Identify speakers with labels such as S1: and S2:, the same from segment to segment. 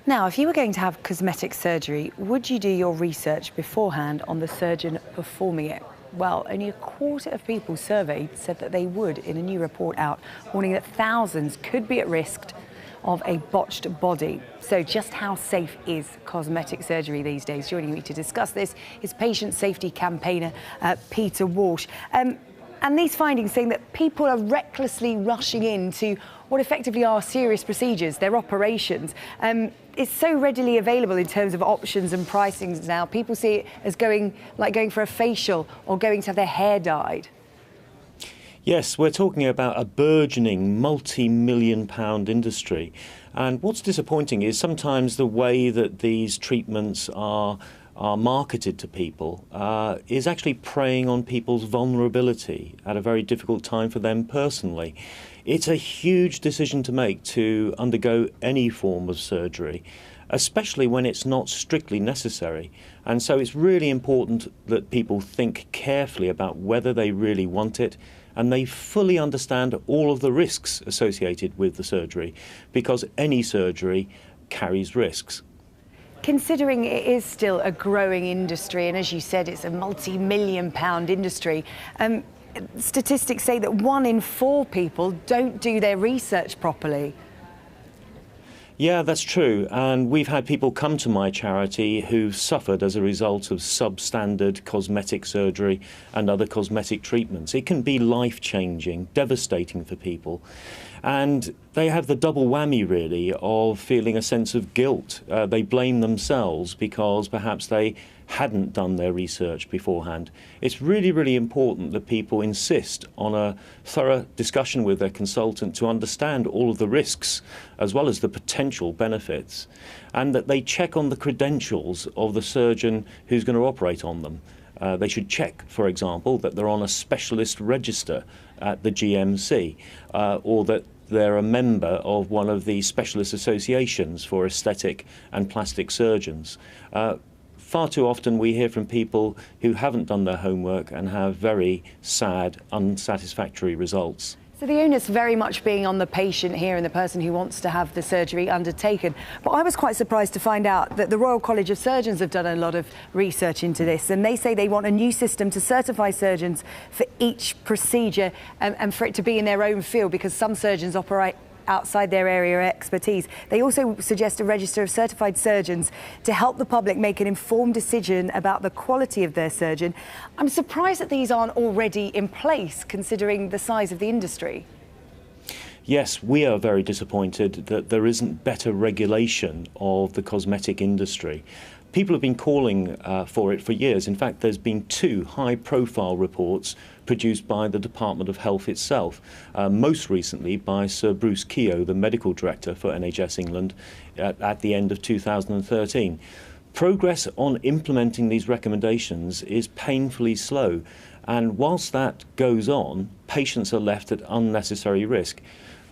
S1: Now, if you were going to have cosmetic surgery, would you do your research beforehand on the surgeon performing it? Well, only a quarter of people surveyed said that they would in a new report out, warning that thousands could be at risk of a botched body. So just how safe is cosmetic surgery these days? Joining me to discuss this is patient safety campaigner Peter Walsh. And these findings saying that people are recklessly rushing into what effectively are serious procedures, their operations. It's so readily available in terms of options and pricings now. People see it as going for a facial or going to have their hair dyed.
S2: Yes, we're talking about a burgeoning multi-million-pound industry. And what's disappointing is sometimes the way that these treatments are marketed to people is actually preying on people's vulnerability at a very difficult time for them personally. It's a huge decision to make to undergo any form of surgery, especially when it's not strictly necessary. And so it's really important that people think carefully about whether they really want it and they fully understand all of the risks associated with the surgery, because any surgery carries risks.
S1: Considering it is still a growing industry, and as you said, it's a multi-million-pound industry, statistics say that 1 in 4 people don't do their research properly.
S2: Yeah, that's true. And we've had people come to my charity who've suffered as a result of substandard cosmetic surgery and other cosmetic treatments. It can be life-changing, devastating for people. And they have the double whammy, really, of feeling a sense of guilt. They blame themselves because perhaps they hadn't done their research beforehand. It's really, really important that people insist on a thorough discussion with their consultant to understand all of the risks as well as the potential benefits, and that they check on the credentials of the surgeon who's going to operate on them. They should check, for example, that they're on a specialist register at the GMC, or that they're a member of one of the specialist associations for aesthetic and plastic surgeons. Far too often we hear from people who haven't done their homework and have very sad, unsatisfactory results.
S1: So the onus very much being on the patient here and the person who wants to have the surgery undertaken. But I was quite surprised to find out that the Royal College of Surgeons have done a lot of research into this, and they say they want a new system to certify surgeons for each procedure and for it to be in their own field, because some surgeons operate outside their area of expertise. They also suggest a register of certified surgeons to help the public make an informed decision about the quality of their surgeon. I'm surprised that these aren't already in place, considering the size of the industry.
S2: Yes, we are very disappointed that there isn't better regulation of the cosmetic industry. People have been calling for it for years. In fact, there's been 2 high-profile reports produced by the Department of Health itself, most recently by Sir Bruce Keogh, the medical director for NHS England, at the end of 2013. Progress on implementing these recommendations is painfully slow, and whilst that goes on, patients are left at unnecessary risk.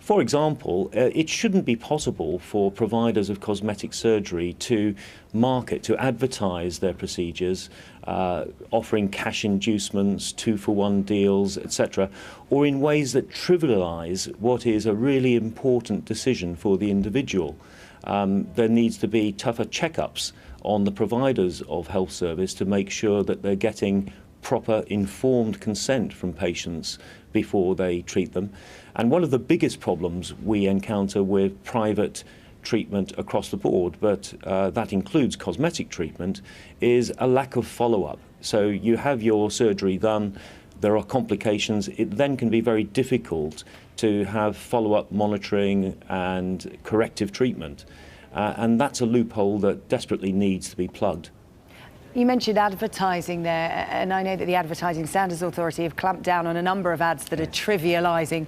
S2: For example, it shouldn't be possible for providers of cosmetic surgery to market, to advertise their procedures, offering cash inducements, 2-for-1 deals, etc., or in ways that trivialise what is a really important decision for the individual. There needs to be tougher checkups on the providers of health service to make sure that they're getting proper informed consent from patients before they treat them. And one of the biggest problems we encounter with private treatment across the board, but that includes cosmetic treatment, is a lack of follow-up. So you have your surgery done, there are complications, it then can be very difficult to have follow-up monitoring and corrective treatment. And that's a loophole that desperately needs to be plugged.
S1: You mentioned advertising there, and I know that the Advertising Standards Authority have clamped down on a number of ads that are trivialising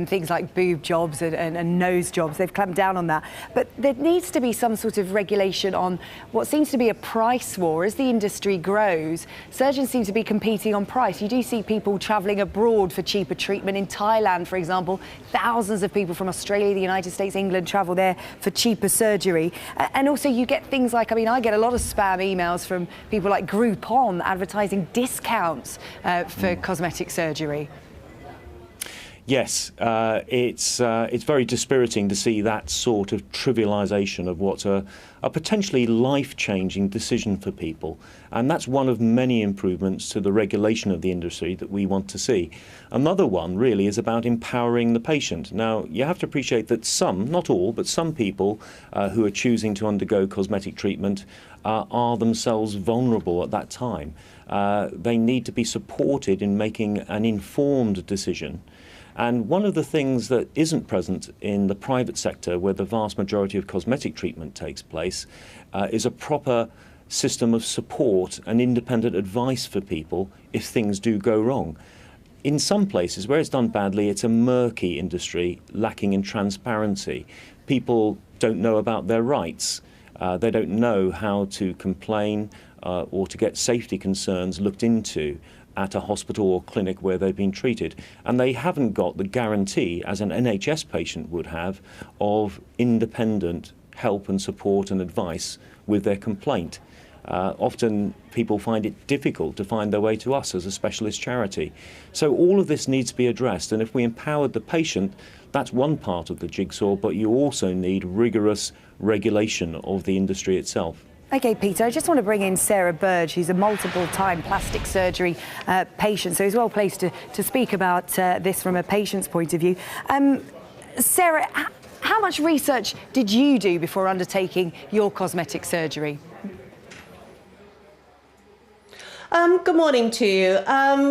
S1: things like boob jobs and nose jobs. They've clamped down on that. But there needs to be some sort of regulation on what seems to be a price war. As the industry grows, surgeons seem to be competing on price. You do see people travelling abroad for cheaper treatment. In Thailand, for example, thousands of people from Australia, the United States, England travel there for cheaper surgery. And also you get things like, I mean, I get a lot of spam emails from people like Groupon advertising discounts for cosmetic surgery.
S2: Yes, it's very dispiriting to see that sort of trivialisation of what's a potentially life-changing decision for people. And that's one of many improvements to the regulation of the industry that we want to see. Another one really is about empowering the patient. Now, you have to appreciate that some, not all, but some people who are choosing to undergo cosmetic treatment are themselves vulnerable at that time. They need to be supported in making an informed decision. And one of the things that isn't present in the private sector, where the vast majority of cosmetic treatment takes place, is a proper system of support and independent advice for people if things do go wrong. In some places where it's done badly, it's a murky industry, lacking in transparency. People don't know about their rights. They don't know how to complain or to get safety concerns looked into at a hospital or clinic where they've been treated. And they haven't got the guarantee, as an NHS patient would have, of independent help and support and advice with their complaint. Often people find it difficult to find their way to us as a specialist charity. So all of this needs to be addressed, and if we empowered the patient, that's one part of the jigsaw, but you also need rigorous regulation of the industry itself.
S1: OK, Peter, I just want to bring in Sarah Burge, who's a multiple-time plastic surgery patient, so he's well placed to speak about this from a patient's point of view. Sarah, how much research did you do before undertaking your cosmetic surgery?
S3: Good morning to you.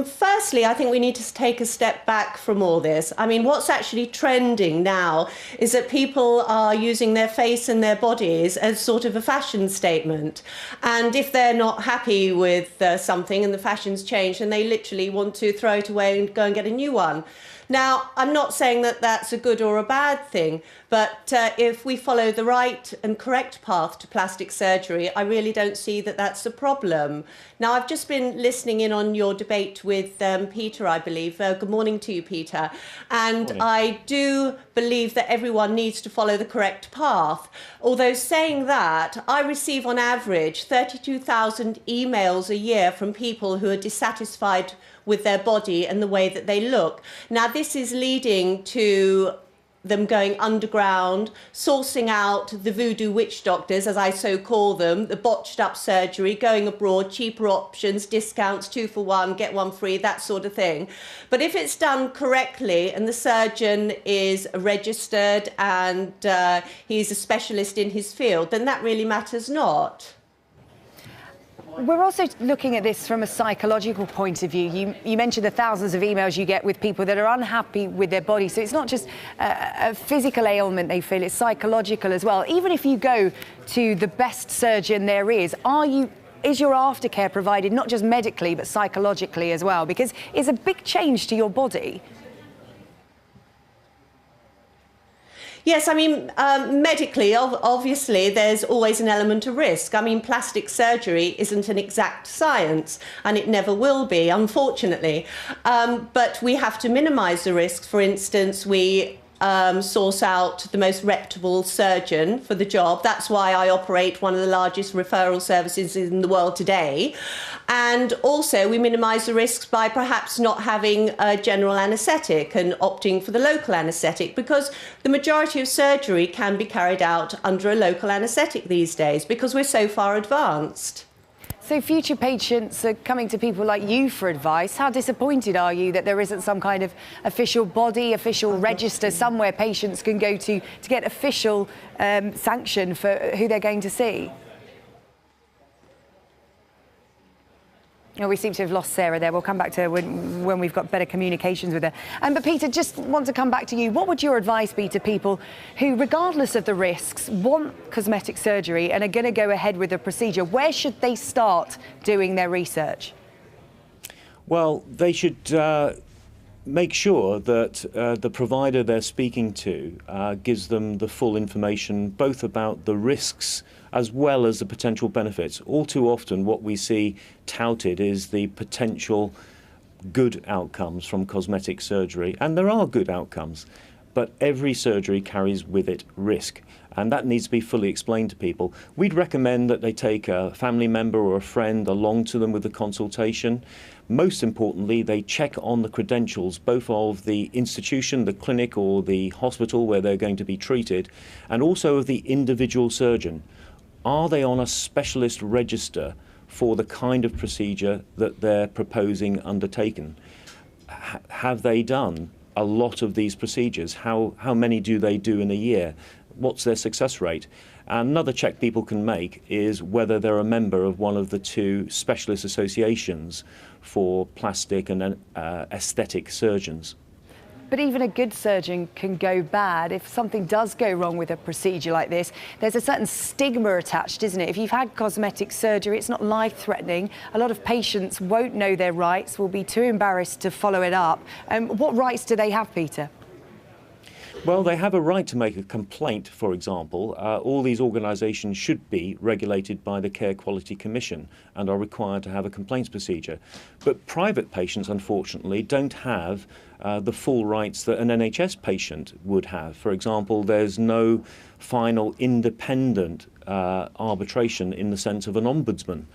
S3: Firstly, I think we need to take a step back from all this. I mean, what's actually trending now is that people are using their face and their bodies as sort of a fashion statement. And if they're not happy with something and the fashion's changed, then they literally want to throw it away and go and get a new one. Now, I'm not saying that that's a good or a bad thing, but if we follow the right and correct path to plastic surgery, I really don't see that that's a problem. Now, I've just been listening in on your debate with Peter, I believe. Good morning to you, Peter. And I do believe that everyone needs to follow the correct path. Although saying that, I receive on average 32,000 emails a year from people who are dissatisfied with their body and the way that they look. Now, this is leading to them going underground, sourcing out the voodoo witch doctors, as I so call them, the botched up surgery, going abroad, cheaper options, discounts, 2 for 1, get 1 free, that sort of thing. But if it's done correctly and the surgeon is registered and he's a specialist in his field, then that really matters not.
S1: We're also looking at this from a psychological point of view. You mentioned the thousands of emails you get with people that are unhappy with their body. So it's not just a physical ailment they feel, it's psychological as well. Even if you go to the best surgeon there is your aftercare provided not just medically but psychologically as well? Because it's a big change to your body.
S3: Yes, I mean, medically, obviously, there's always an element of risk. I mean, plastic surgery isn't an exact science, and it never will be, unfortunately. But we have to minimise the risks. For instance, we source out the most reputable surgeon for the job. That's why I operate one of the largest referral services in the world today. And also we minimise the risks by perhaps not having a general anaesthetic and opting for the local anaesthetic, because the majority of surgery can be carried out under a local anaesthetic these days because we're so far advanced.
S1: So future patients are coming to people like you for advice. How disappointed are you that there isn't some kind of official body, official register somewhere patients can go to get official sanction for who they're going to see? Oh, we seem to have lost Sarah there. We'll come back to her when we've got better communications with her. But Peter, just want to come back to you. What would your advice be to people who, regardless of the risks, want cosmetic surgery and are going to go ahead with the procedure? Where should they start doing their research?
S2: Well, they should make sure that the provider they're speaking to gives them the full information, both about the risks as well as the potential benefits. All too often what we see touted is the potential good outcomes from cosmetic surgery, and there are good outcomes, but every surgery carries with it risk, and that needs to be fully explained to people. We'd recommend that they take a family member or a friend along to them with the consultation. Most importantly, they check on the credentials, both of the institution, the clinic or the hospital where they're going to be treated, and also of the individual surgeon. Are they on a specialist register for the kind of procedure that they're proposing undertaken? Have they done a lot of these procedures? How many do they do in a year? What's their success rate? Another check people can make is whether they're a member of one of the two specialist associations for plastic and aesthetic surgeons.
S1: But even a good surgeon can go bad. If something does go wrong with a procedure like this, there's a certain stigma attached, isn't it? If you've had cosmetic surgery, it's not life-threatening. A lot of patients won't know their rights, will be too embarrassed to follow it up. What rights do they have, Peter?
S2: Well, they have a right to make a complaint, for example. All these organisations should be regulated by the Care Quality Commission and are required to have a complaints procedure. But private patients, unfortunately, don't have the full rights that an NHS patient would have. For example, there's no final independent arbitration in the sense of an ombudsman,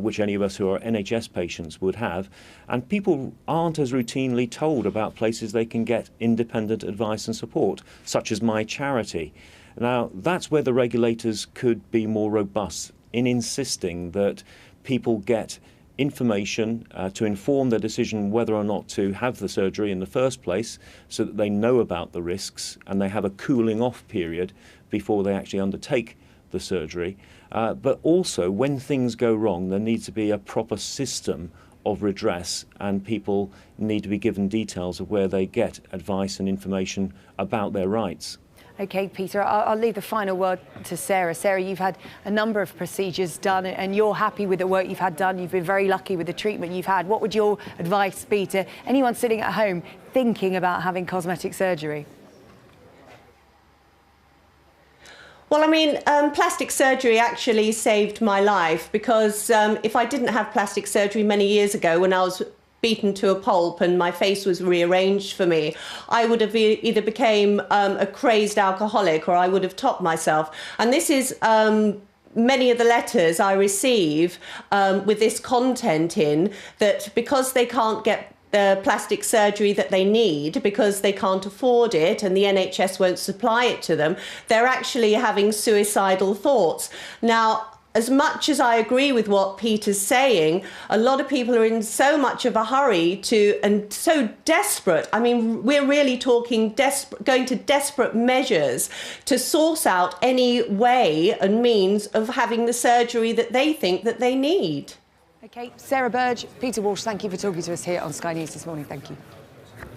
S2: which any of us who are NHS patients would have. And people aren't as routinely told about places they can get independent advice and support, such as My Charity. Now, that's where the regulators could be more robust in insisting that people get information to inform their decision whether or not to have the surgery in the first place, so that they know about the risks and they have a cooling off period before they actually undertake the surgery. But also, when things go wrong, there needs to be a proper system of redress, and people need to be given details of where they get advice and information about their rights.
S1: OK, Peter, I'll leave the final word to Sarah. Sarah, you've had a number of procedures done and you're happy with the work you've had done. You've been very lucky with the treatment you've had. What would your advice be to anyone sitting at home thinking about having cosmetic surgery?
S3: Well, I mean, plastic surgery actually saved my life, because if I didn't have plastic surgery many years ago, when I was beaten to a pulp and my face was rearranged for me, I would have either became a crazed alcoholic, or I would have topped myself. And this is many of the letters I receive with this content in, that because they can't get the plastic surgery that they need because they can't afford it and the NHS won't supply it to them, they're actually having suicidal thoughts. Now, as much as I agree with what Peter's saying, a lot of people are in so much of a hurry and so desperate. I mean, we're really talking going to desperate measures to source out any way and means of having the surgery that they think that they need.
S1: OK, Sarah Burge, Peter Walsh, thank you for talking to us here on Sky News this morning. Thank you.